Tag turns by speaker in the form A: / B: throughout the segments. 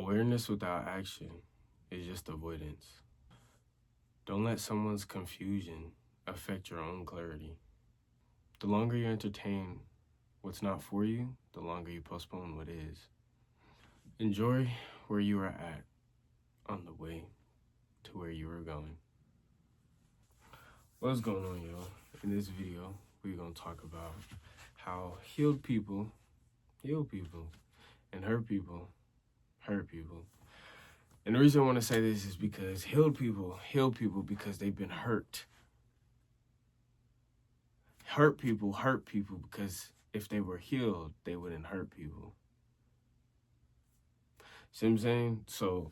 A: Awareness without action is just avoidance. Don't let someone's confusion affect your own clarity. The longer you entertain what's not for you, the longer you postpone what is. Enjoy where you are at on the way to where you are going. What's going on, y'all? In this video, we're going to talk about how healed people heal people and hurt people hurt people. And the reason I want to say this is because healed people heal people because they've been hurt. Hurt people because if they were healed, they wouldn't hurt people. See what I'm saying? So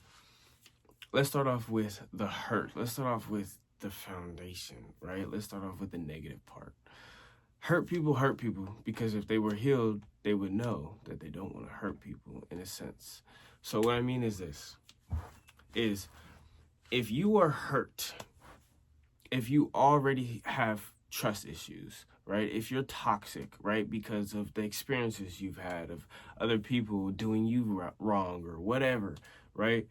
A: let's start off with the hurt. Let's start off with the foundation, right? Let's start off with the negative part. Hurt people because if they were healed, they would know that they don't want to hurt people in a sense. So what I mean is this, is if you are hurt, if you already have trust issues, right? If you're toxic, right? Because of the experiences you've had of other people doing you wrong or whatever, right?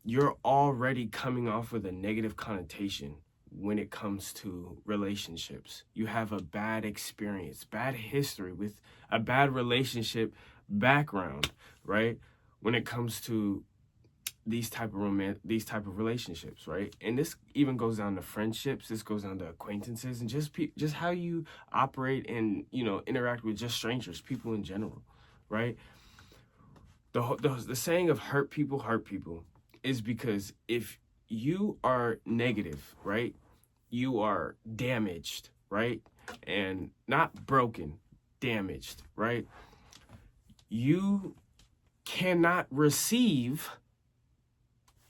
A: You're already coming off with a negative connotation when it comes to relationships. You have a bad experience, bad history with a bad relationship background, right? When it comes to these type of relationships, right? And this even goes down to friendships. This goes down to acquaintances and just how you operate and, interact with just strangers, people in general, right? The saying of hurt people is because if you are negative, right? You are damaged, right? And not broken, damaged, right? You cannot receive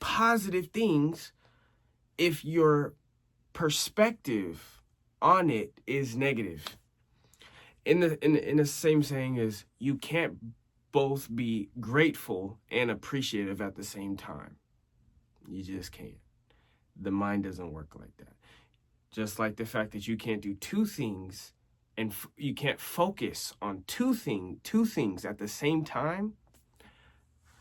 A: positive things if your perspective on it is negative. In the same saying is, you can't both be grateful and appreciative at the same time. You just can't. The mind doesn't work like that. Just like the fact that you can't do two things and you can't focus on two things at the same time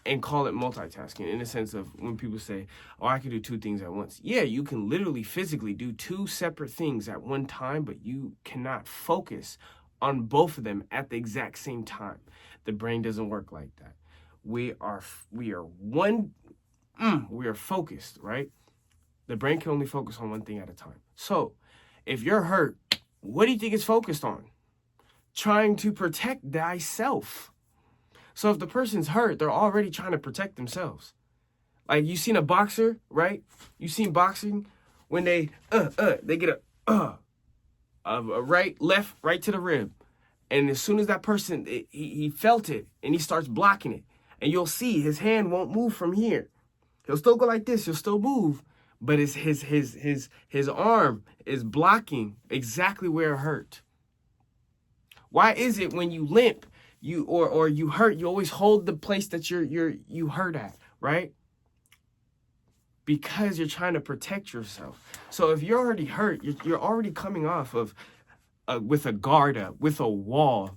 A: and call it multitasking, in the sense of when people say, oh, I can do two things at once. Yeah, you can literally physically do two separate things at one time, but you cannot focus on both of them at the exact same time. The brain doesn't work like that. We are focused, right? The brain can only focus on one thing at a time. So if you're hurt, what do you think it's focused on? Trying to protect thyself. So if the person's hurt, they're already trying to protect themselves. Like, you seen a boxer, right? You seen boxing when they get a right, left, right to the rib. And as soon as that person, he felt it and he starts blocking it. And you'll see his hand won't move from here. He'll still go like this. He'll still move. But it's his arm is blocking exactly where it hurt. Why is it when you limp, or you hurt, you always hold the place that you hurt at, right? Because you're trying to protect yourself. So if you're already hurt, you're already coming off of with a guard up, with a wall.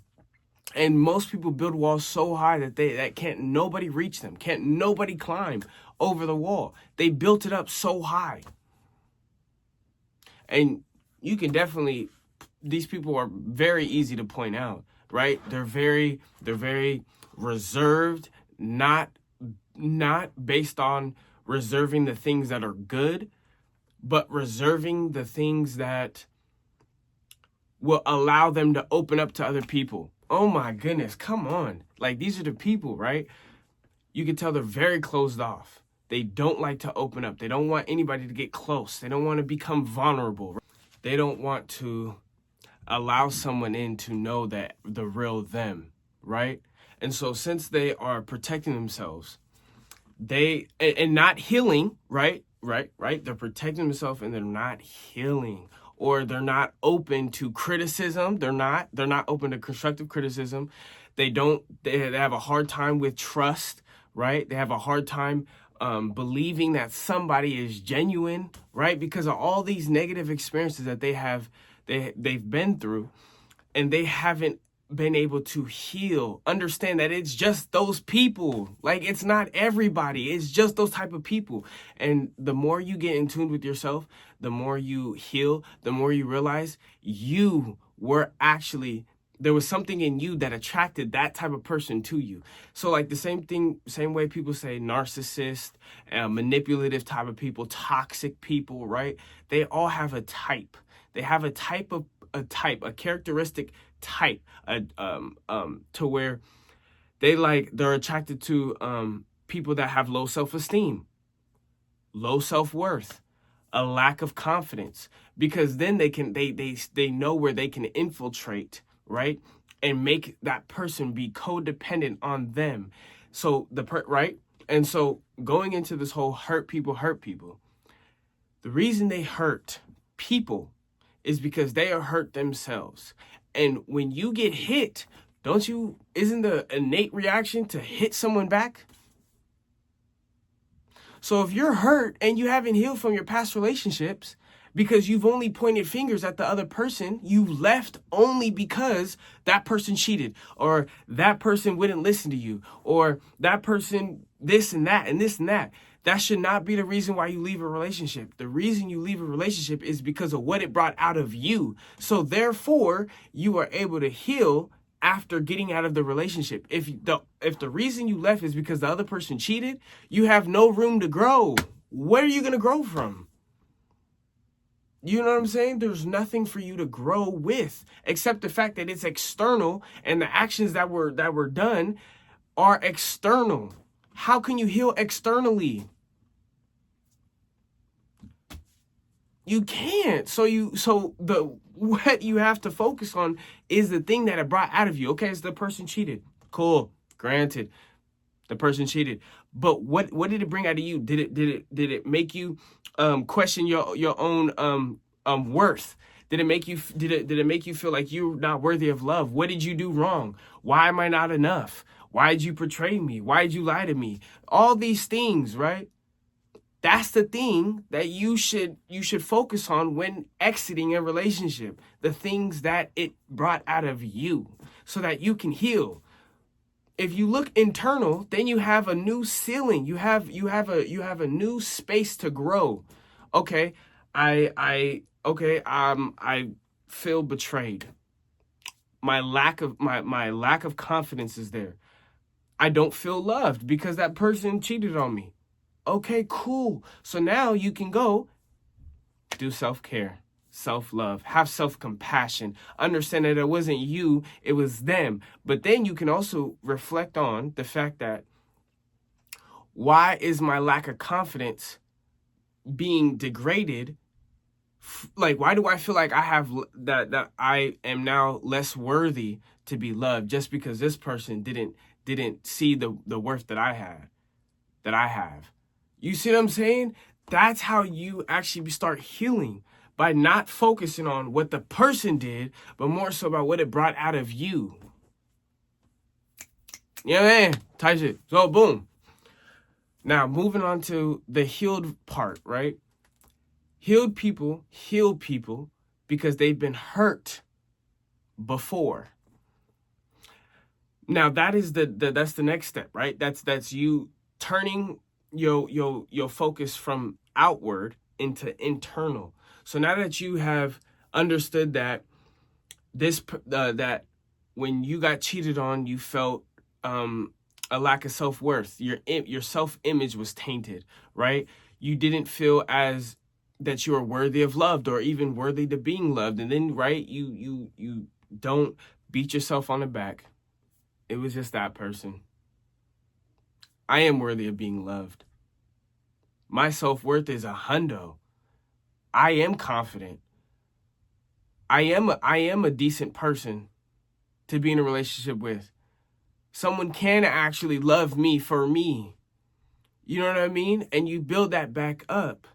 A: And most people build walls so high that can't nobody reach them, can't nobody climb over the wall. They built it up so high. And you can definitely, these people are very easy to point out, right? They're very reserved, not based on reserving the things that are good, but reserving the things that will allow them to open up to other people. Oh my goodness, come on. Like, these are the people, right? You can tell they're very closed off. They don't like to open up. They don't want anybody to get close. They don't want to become vulnerable. They don't want to allow someone in to know that the real them, right? And so since they are protecting themselves, and not healing, right? They're protecting themselves and they're not healing. Or they're not open to criticism. They're not open to constructive criticism. They have a hard time with trust, right? They have a hard time believing that somebody is genuine, right? Because of all these negative experiences that they've been through, and they haven't been able to heal, understand that it's just those people. Like, it's not everybody. It's just those type of people. And the more you get in tune with yourself, the more you heal, the more you realize you were actually, there was something in you that attracted that type of person to you. So like the same way people say narcissist, manipulative type of people, toxic people, right? They all have a type. They have a characteristic type, to where they're attracted to people that have low self-esteem, low self-worth, a lack of confidence, because then they know where they can infiltrate, right? And make that person be codependent on them. So right? And so going into this whole hurt people, the reason they hurt people is because they are hurt themselves. And when you get hit, isn't the innate reaction to hit someone back? So if you're hurt and you haven't healed from your past relationships because you've only pointed fingers at the other person, you left only because that person cheated, or that person wouldn't listen to you, or that person this and that and this and that. That should not be the reason why you leave a relationship. The reason you leave a relationship is because of what it brought out of you. So therefore, you are able to heal after getting out of the relationship. If the reason you left is because the other person cheated, you have no room to grow. Where are you going to grow from? You know what I'm saying? There's nothing for you to grow with, except the fact that it's external, and the actions that were done are external. How can you heal externally? You can't. So what you have to focus on is the thing that it brought out of you. Okay, it's the person cheated. Cool. Granted, the person cheated. But what did it bring out of you? Did it make you question your own worth? Did it make you feel like you're not worthy of love? What did you do wrong? Why am I not enough? Why did you betray me? Why did you lie to me? All these things, right? That's the thing that you should focus on when exiting a relationship. The things that it brought out of you so that you can heal. If you look internal, then you have a new ceiling. You have a new space to grow. Okay, I feel betrayed. My lack of confidence is there. I don't feel loved because that person cheated on me. Okay, cool. So now you can go do self-care, self-love, have self-compassion, understand that it wasn't you, it was them. But then you can also reflect on the fact that, why is my lack of confidence being degraded? Like, why do I feel like I have that I am now less worthy to be loved just because this person didn't see the worth that I have? You see what I'm saying? That's how you actually start healing, by not focusing on what the person did, but more so about what it brought out of you. Yeah, man. Type shit. So, boom. Now, moving on to the healed part, right? Healed people heal people because they've been hurt before. Now, that is that's the next step, right? That's you turning your focus from outward into internal. So now that you have understood that that when you got cheated on, you felt a lack of self-worth. Your self-image was tainted, right? You didn't feel as that you are worthy of love, or even worthy to being loved. And then, right, you don't beat yourself on the back. It was just that person. I am worthy of being loved. My self-worth is a hundo. I am confident. I am a decent person to be in a relationship with. Someone can actually love me for me. You know what I mean? And you build that back up.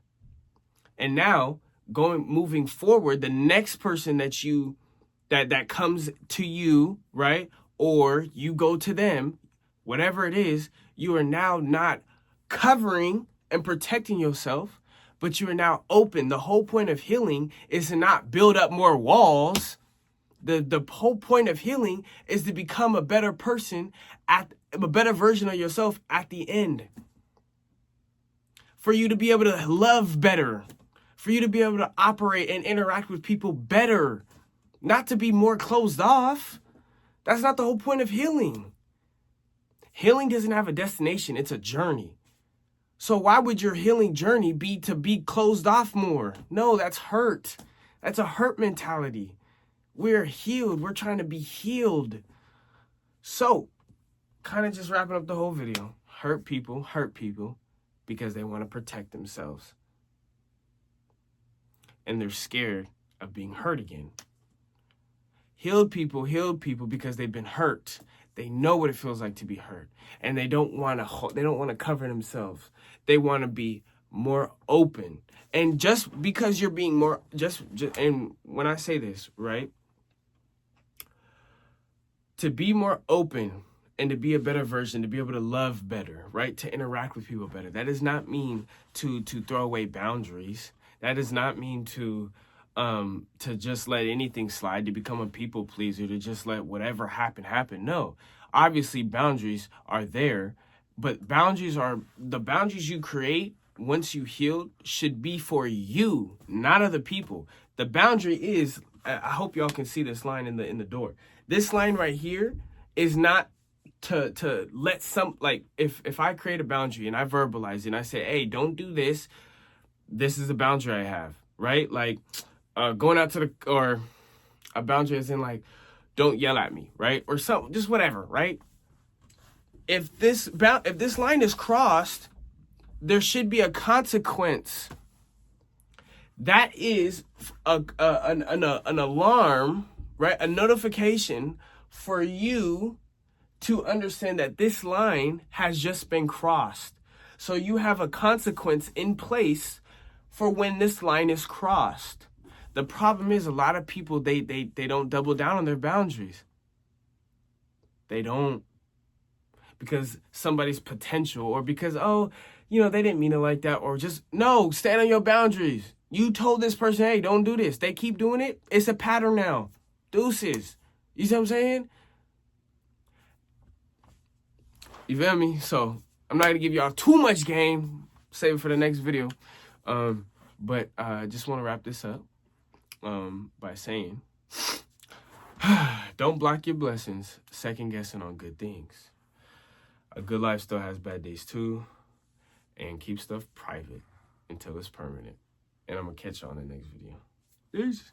A: And now, moving forward, the next person that comes to you, right? Or you go to them, whatever it is, you are now not covering and protecting yourself, but you are now open. The whole point of healing is to not build up more walls. The whole point of healing is to become a better person, a better version of yourself at the end. For you to be able to love better. For you to be able to operate and interact with people better. Not to be more closed off. That's not the whole point of healing. Healing doesn't have a destination. It's a journey. So why would your healing journey be to be closed off more? No, that's hurt. That's a hurt mentality. We're healed. We're trying to be healed. So, kind of just wrapping up the whole video. Hurt people because they want to protect themselves. And they're scared of being hurt again. Healed people because they've been hurt. They know what it feels like to be hurt, and they don't want to cover themselves. They want to be more open. And just because you're being more and when I say this, right? To be more open and to be a better version, to be able to love better, right? To interact with people better. That does not mean to throw away boundaries. That does not mean to just let anything slide, to become a people pleaser, to just let whatever happen. No, obviously boundaries are there, but the boundaries you create once you healed should be for you, not other people. The boundary is, I hope y'all can see this line in the door. This line right here is not to let if I create a boundary and I verbalize it and I say, hey, don't do this. This is a boundary I have, right? Like, going out or a boundary is in like, don't yell at me, right? Or something, just whatever, right? If this line is crossed, there should be a consequence. That is an alarm, right? A notification for you to understand that this line has just been crossed. So you have a consequence in place for when this line is crossed. The problem is a lot of people, they don't double down on their boundaries. They don't. Because somebody's potential, or because, they didn't mean it like that, or just, no, stand on your boundaries. You told this person, hey, don't do this. They keep doing it. It's a pattern now. Deuces. You see what I'm saying? You feel me? So I'm not going to give y'all too much game. Save it for the next video. But I just want to wrap this up by saying, don't block your blessings, second guessing on good things. A good life still has bad days too. And keep stuff private until it's permanent. And I'm going to catch y'all in the next video. Peace.